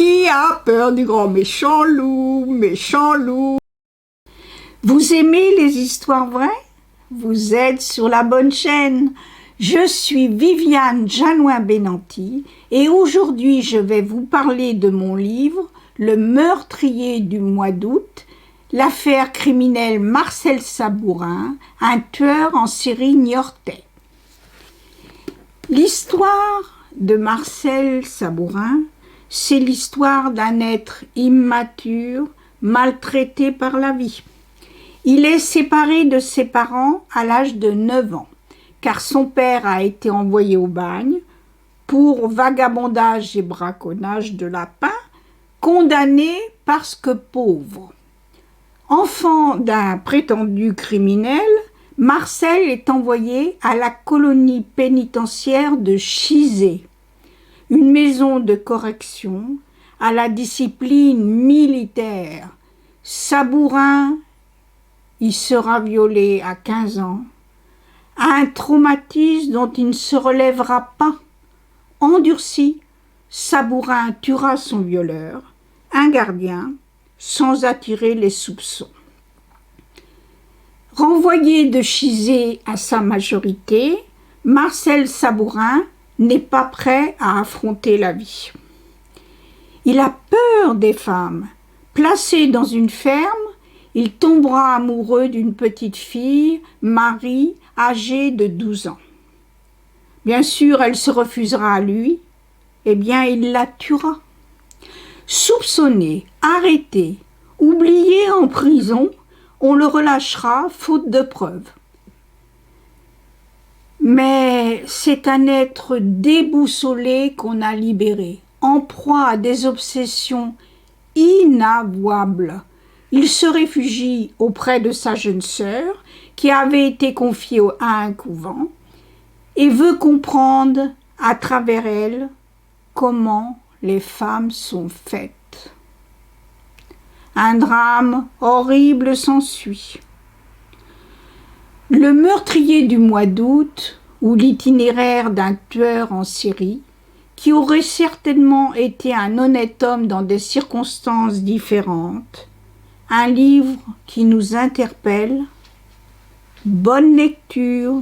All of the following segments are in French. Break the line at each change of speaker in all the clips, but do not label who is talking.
Qui a peur du grand méchant loup, méchant loup? Vous aimez les histoires vraies? Vous êtes sur la bonne chaîne. Je suis Viviane Janouin-Benanti et aujourd'hui je vais vous parler de mon livre « Le meurtrier du mois d'août », l'affaire criminelle Marcel Sabourin, un tueur en série niortais. L'histoire de Marcel Sabourin, c'est l'histoire d'un être immature, maltraité par la vie. Il est séparé de ses parents à l'âge de 9 ans, car son père a été envoyé au bagne pour vagabondage et braconnage de lapins, condamné parce que pauvre. Enfant d'un prétendu criminel, Marcel est envoyé à la colonie pénitentiaire de Chizé, une maison de correction à la discipline militaire. Sabourin y sera violé à 15 ans, un traumatisme dont il ne se relèvera pas. Endurci, Sabourin tuera son violeur, un gardien, sans attirer les soupçons. Renvoyé de Chizé à sa majorité, Marcel Sabourin n'est pas prêt à affronter la vie. Il a peur des femmes. Placé dans une ferme, il tombera amoureux d'une petite fille, Marie, âgée de 12 ans. Bien sûr, elle se refusera à lui, eh bien il la tuera. Soupçonné, arrêté, oublié en prison, on le relâchera faute de preuves. Mais c'est un être déboussolé qu'on a libéré, en proie à des obsessions inavouables. Il se réfugie auprès de sa jeune sœur, qui avait été confiée à un couvent, et veut comprendre à travers elle comment les femmes sont faites. Un drame horrible s'ensuit. Le meurtrier du mois d'août, ou l'itinéraire d'un tueur en série, qui aurait certainement été un honnête homme dans des circonstances différentes, un livre qui nous interpelle. Bonne lecture.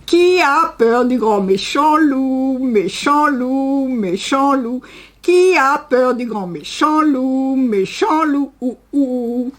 Qui a peur du grand méchant loup, méchant loup, méchant loup? Qui a peur du grand méchant loup, méchant loup?